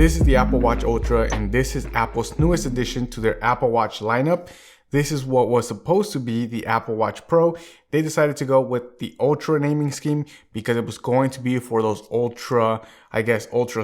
This is the Apple Watch Ultra, and this is Apple's newest addition to their Apple Watch lineup. This is what was supposed to be the Apple Watch Pro. They decided to go with the Ultra naming scheme because it was going to be for those ultra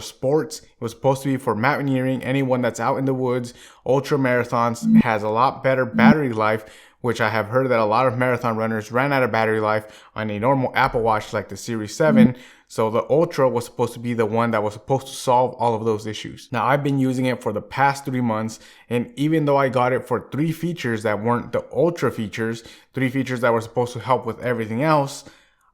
sports. It was supposed to be for mountaineering, anyone that's out in the woods. Ultra marathons has a lot better battery life, which I have heard that a lot of marathon runners ran out of battery life on a normal Apple Watch like the Series 7. So the Ultra was supposed to be the one that was supposed to solve all of those issues. Now, I've been using it for the past 3 months, and even though I got it for 3 features that weren't the Ultra features, 3 features that were supposed to help with everything else,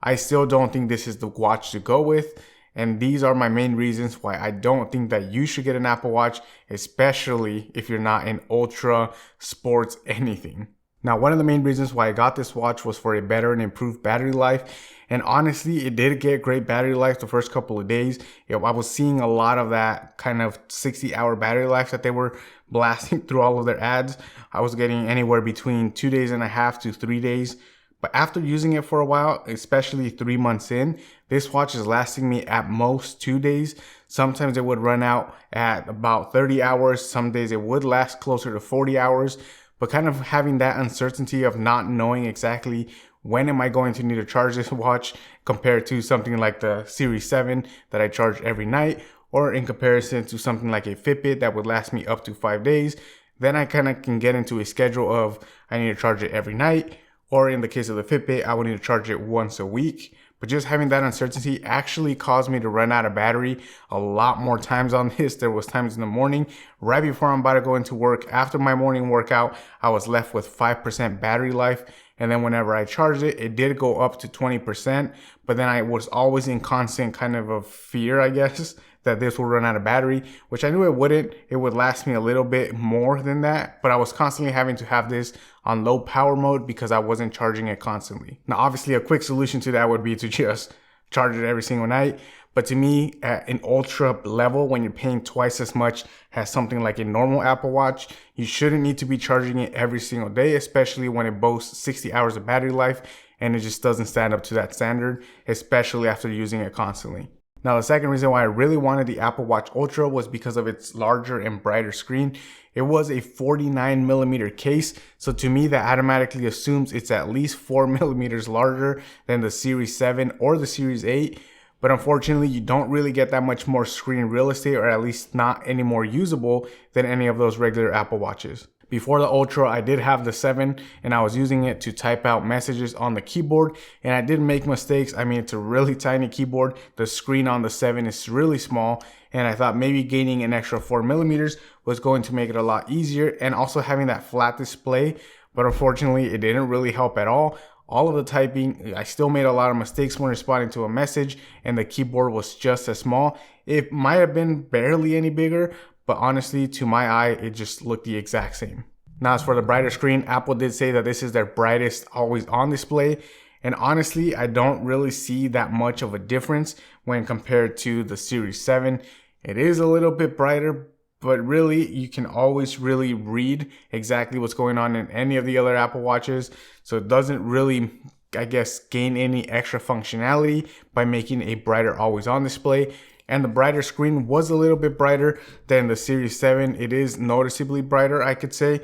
I still don't think this is the watch to go with. And these are my main reasons why I don't think that you should get an Apple Watch, especially if you're not in ultra sports anything. Now, one of the main reasons why I got this watch was for a better and improved battery life. And honestly, it did get great battery life the first couple of days. I was seeing a lot of that kind of 60-hour battery life that they were blasting through all of their ads. I was getting anywhere between 2.5 days to 3 days. But after using it for a while, especially 3 months in, this watch is lasting me at most 2 days. Sometimes it would run out at about 30 hours. Some days it would last closer to 40 hours. But kind of having that uncertainty of not knowing exactly when am I going to need to charge this watch compared to something like the Series 7 that I charge every night, or in comparison to something like a Fitbit that would last me up to 5 days, then I kind of can get into a schedule of I need to charge it every night, or in the case of the Fitbit, I would need to charge it once a week. But just having that uncertainty actually caused me to run out of battery a lot more times on this. There was times in the morning, right before I'm about to go into work, after my morning workout, I was left with 5% battery life. And then whenever I charged it, it did go up to 20%. But then I was always in constant kind of a fear, I guess, that this will run out of battery, which I knew it wouldn't. It would last me a little bit more than that, but I was constantly having to have this on low power mode because I wasn't charging it constantly. Now, obviously a quick solution to that would be to just charge it every single night. But to me, at an ultra level, when you're paying twice as much as something like a normal Apple Watch, you shouldn't need to be charging it every single day, especially when it boasts 60 hours of battery life and it just doesn't stand up to that standard, especially after using it constantly. Now, the second reason why I really wanted the Apple Watch Ultra was because of its larger and brighter screen. It was a 49mm case, so to me that automatically assumes it's at least 4mm larger than the Series 7 or the Series 8. But unfortunately, you don't really get that much more screen real estate, or at least not any more usable than any of those regular Apple Watches. Before the Ultra, I did have the 7 and I was using it to type out messages on the keyboard, and I did make mistakes. I mean, it's a really tiny keyboard. The screen on the 7 is really small, and I thought maybe gaining an extra 4mm was going to make it a lot easier, and also having that flat display. But unfortunately, it didn't really help at all. All of the typing, I still made a lot of mistakes when responding to a message, and the keyboard was just as small. It might have been barely any bigger, but honestly, to my eye, it just looked the exact same. Now, as for the brighter screen, Apple did say that this is their brightest always on display. And honestly, I don't really see that much of a difference when compared to the Series 7. It is a little bit brighter, but really, you can always really read exactly what's going on in any of the other Apple Watches. So it doesn't really, I guess, gain any extra functionality by making a brighter always on display. And the brighter screen was a little bit brighter than the Series 7. It is noticeably brighter, I could say,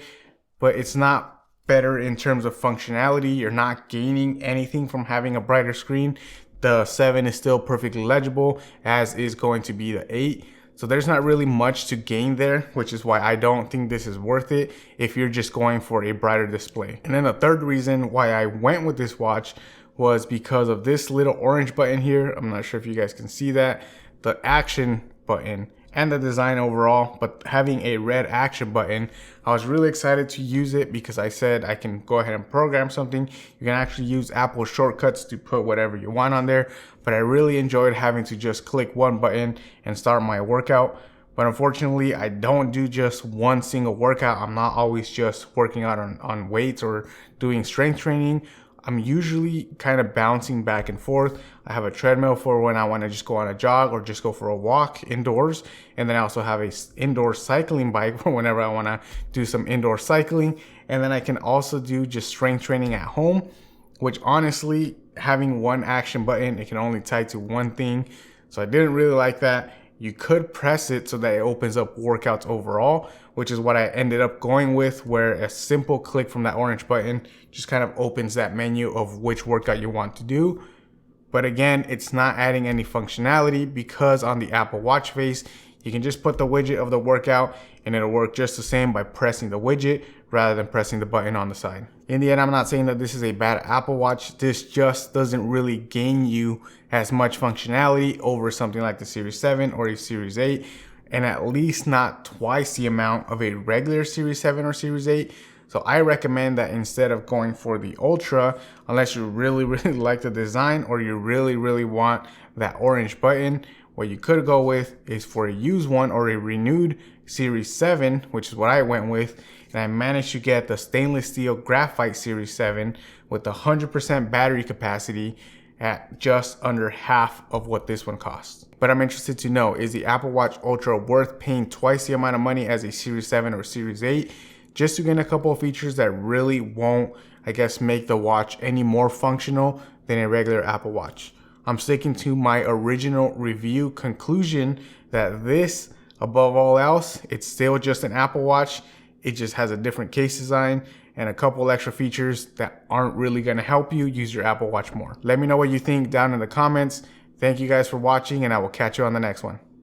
but it's not better in terms of functionality. You're not gaining anything from having a brighter screen. The 7 is still perfectly legible, as is going to be the 8. So there's not really much to gain there, which is why I don't think this is worth it if you're just going for a brighter display. And then the third reason why I went with this watch was because of this little orange button here. I'm not sure if you guys can see that. The action button and the design overall, but having a red action button, I was really excited to use it because I said I can go ahead and program something. You can actually use Apple shortcuts to put whatever you want on there, but I really enjoyed having to just click one button and start my workout. But unfortunately, I don't do just one single workout. I'm not always just working out on weights or doing strength training. I'm usually kind of bouncing back and forth. I have a treadmill for when I want to just go on a jog or just go for a walk indoors. And then I also have a indoor cycling bike for whenever I want to do some indoor cycling. And then I can also do just strength training at home, which honestly, having one action button, it can only tie to one thing. So I didn't really like that. You could press it so that it opens up workouts overall, which is what I ended up going with, where a simple click from that orange button just kind of opens that menu of which workout you want to do. But again, it's not adding any functionality because on the Apple Watch face, you can just put the widget of the workout and it'll work just the same by pressing the widget rather than pressing the button on the side. In the end, I'm not saying that this is a bad Apple Watch. This just doesn't really gain you as much functionality over something like the Series 7 or a Series 8, and at least not twice the amount of a regular Series 7 or Series 8. So I recommend that instead of going for the Ultra, unless you really like the design or you really want that orange button, what you could go with is for a used one or a renewed Series 7, which is what I went with. And I managed to get the stainless steel graphite Series 7 with 100% battery capacity at just under half of what this one costs. But I'm interested to know, is the Apple Watch Ultra worth paying twice the amount of money as a Series 7 or Series 8 just to get a couple of features that really won't, I guess, make the watch any more functional than a regular Apple Watch? I'm sticking to my original review conclusion that this, above all else, it's still just an Apple Watch. It just has a different case design and a couple extra features that aren't really going to help you use your Apple Watch more. Let me know what you think down in the comments. Thank you guys for watching, and I will catch you on the next one.